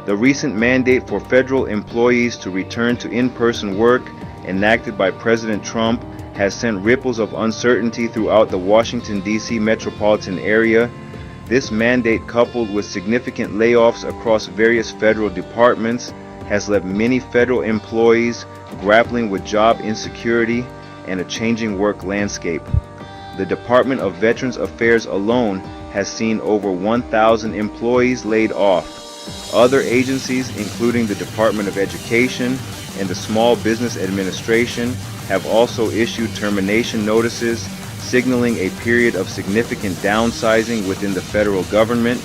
The recent mandate for federal employees to return to in-person work, enacted by President Trump, has sent ripples of uncertainty throughout the Washington, D.C. metropolitan area. This mandate, coupled with significant layoffs across various federal departments, has left many federal employees grappling with job insecurity and a changing work landscape. The Department of Veterans Affairs alone has seen over 1,000 employees laid off. Other agencies, including the Department of Education and the Small Business Administration, have also issued termination notices, signaling a period of significant downsizing within the federal government.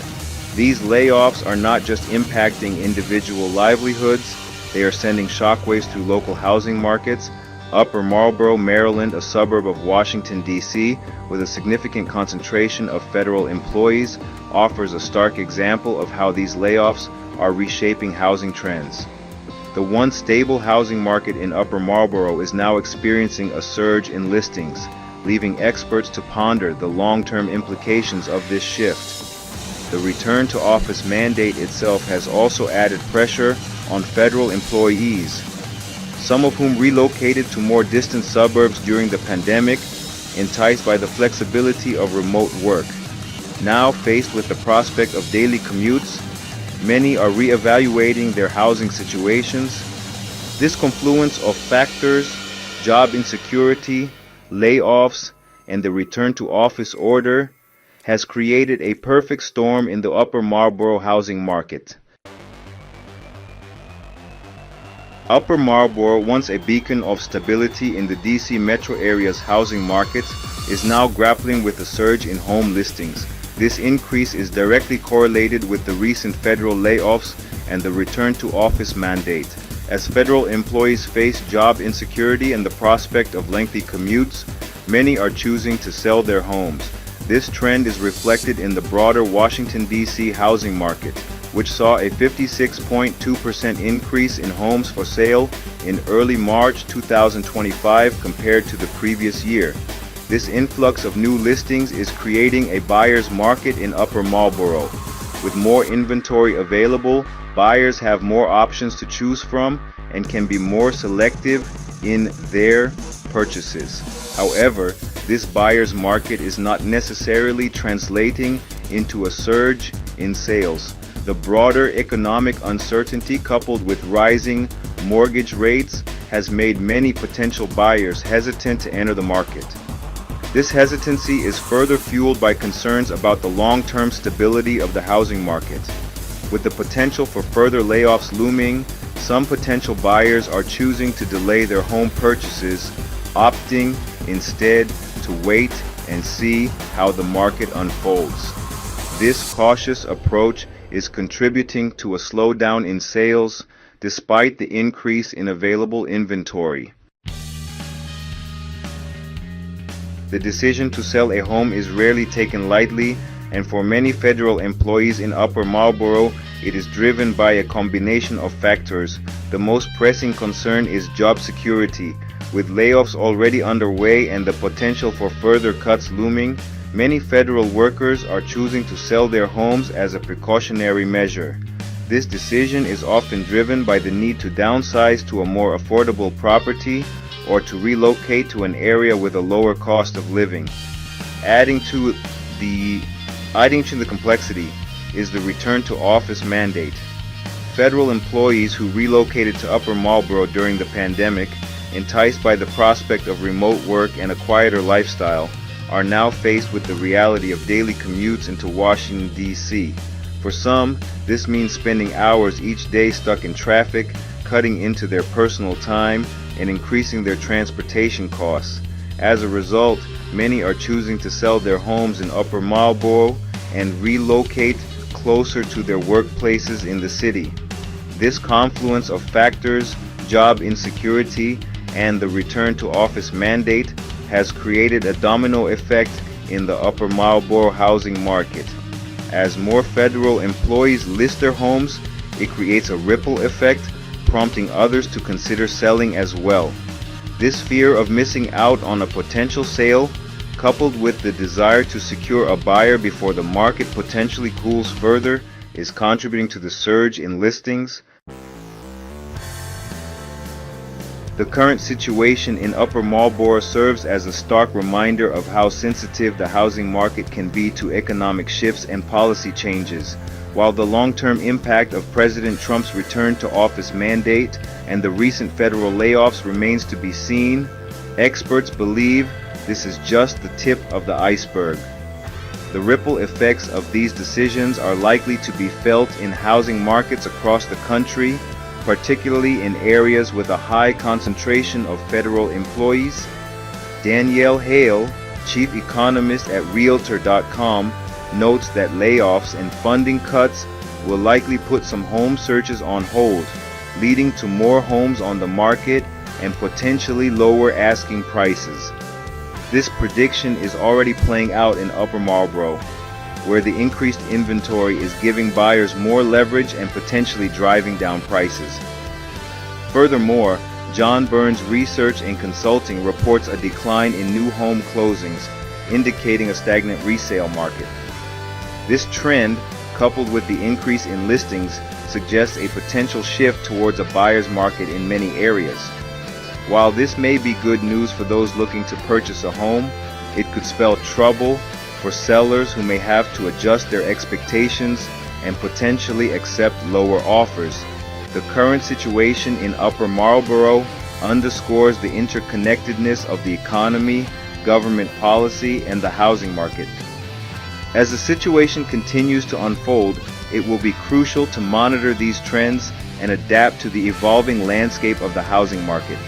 These layoffs are not just impacting individual livelihoods, they are sending shockwaves through local housing markets. Upper Marlboro, Maryland, a suburb of Washington, D.C., with a significant concentration of federal employees, offers a stark example of how these layoffs are reshaping housing trends. The once stable housing market in Upper Marlboro is now experiencing a surge in listings, leaving experts to ponder the long-term implications of this shift. The return to office mandate itself has also added pressure on federal employees, some of whom relocated to more distant suburbs during the pandemic, enticed by the flexibility of remote work. Now faced with the prospect of daily commutes, many are reevaluating their housing situations. This confluence of factors, job insecurity, layoffs, and the return to office order, has created a perfect storm in the Upper Marlboro housing market. Upper Marlboro, once a beacon of stability in the D.C. metro area's housing market, is now grappling with a surge in home listings. This increase is directly correlated with the recent federal layoffs and the return to office mandate. As federal employees face job insecurity and the prospect of lengthy commutes, many are choosing to sell their homes. This trend is reflected in the broader Washington, D.C. housing market, which saw a 56.2% increase in homes for sale in early March 2025 compared to the previous year. This influx of new listings is creating a buyer's market in Upper Marlboro. With more inventory available, buyers have more options to choose from and can be more selective in their purchases. However, this buyer's market is not necessarily translating into a surge in sales. The broader economic uncertainty, coupled with rising mortgage rates, has made many potential buyers hesitant to enter the market. This hesitancy is further fueled by concerns about the long-term stability of the housing market. With the potential for further layoffs looming, some potential buyers are choosing to delay their home purchases, opting instead to wait and see how the market unfolds. This cautious approach is contributing to a slowdown in sales despite the increase in available inventory. The decision to sell a home is rarely taken lightly, and for many federal employees in Upper Marlboro, it is driven by a combination of factors. The most pressing concern is job security. With layoffs already underway and the potential for further cuts looming, many federal workers are choosing to sell their homes as a precautionary measure. This decision is often driven by the need to downsize to a more affordable property or to relocate to an area with a lower cost of living. Adding to the complexity is the return to office mandate. Federal employees who relocated to Upper Marlboro during the pandemic, enticed by the prospect of remote work and a quieter lifestyle, are now faced with the reality of daily commutes into Washington, D.C. For some, this means spending hours each day stuck in traffic, cutting into their personal time, and increasing their transportation costs. As a result, many are choosing to sell their homes in Upper Marlboro and relocate closer to their workplaces in the city. This confluence of factors, job insecurity, and the return to office mandate has created a domino effect in the Upper Marlboro housing market. As more federal employees list their homes, it creates a ripple effect, prompting others to consider selling as well. This fear of missing out on a potential sale, coupled with the desire to secure a buyer before the market potentially cools further, is contributing to the surge in listings. The current situation in Upper Marlboro serves as a stark reminder of how sensitive the housing market can be to economic shifts and policy changes. While the long-term impact of President Trump's return to office mandate and the recent federal layoffs remains to be seen, experts believe this is just the tip of the iceberg. The ripple effects of these decisions are likely to be felt in housing markets across the country, particularly in areas with a high concentration of federal employees. Danielle Hale, chief economist at Realtor.com, notes that layoffs and funding cuts will likely put some home searches on hold, leading to more homes on the market and potentially lower asking prices. This prediction is already playing out in Upper Marlboro, where the increased inventory is giving buyers more leverage and potentially driving down prices. Furthermore, John Burns Research and Consulting reports a decline in new home closings, indicating a stagnant resale market. This trend, coupled with the increase in listings, suggests a potential shift towards a buyer's market in many areas. While this may be good news for those looking to purchase a home, it could spell trouble for sellers who may have to adjust their expectations and potentially accept lower offers. The current situation in Upper Marlboro underscores the interconnectedness of the economy, government policy, and the housing market. As the situation continues to unfold, it will be crucial to monitor these trends and adapt to the evolving landscape of the housing market.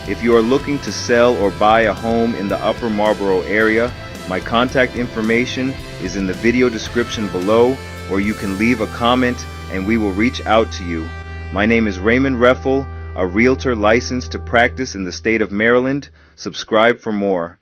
If you are looking to sell or buy a home in the Upper Marlboro area, my contact information is in the video description below, or you can leave a comment and we will reach out to you. My name is Raymond Reffel, a realtor licensed to practice in the state of Maryland. Subscribe for more.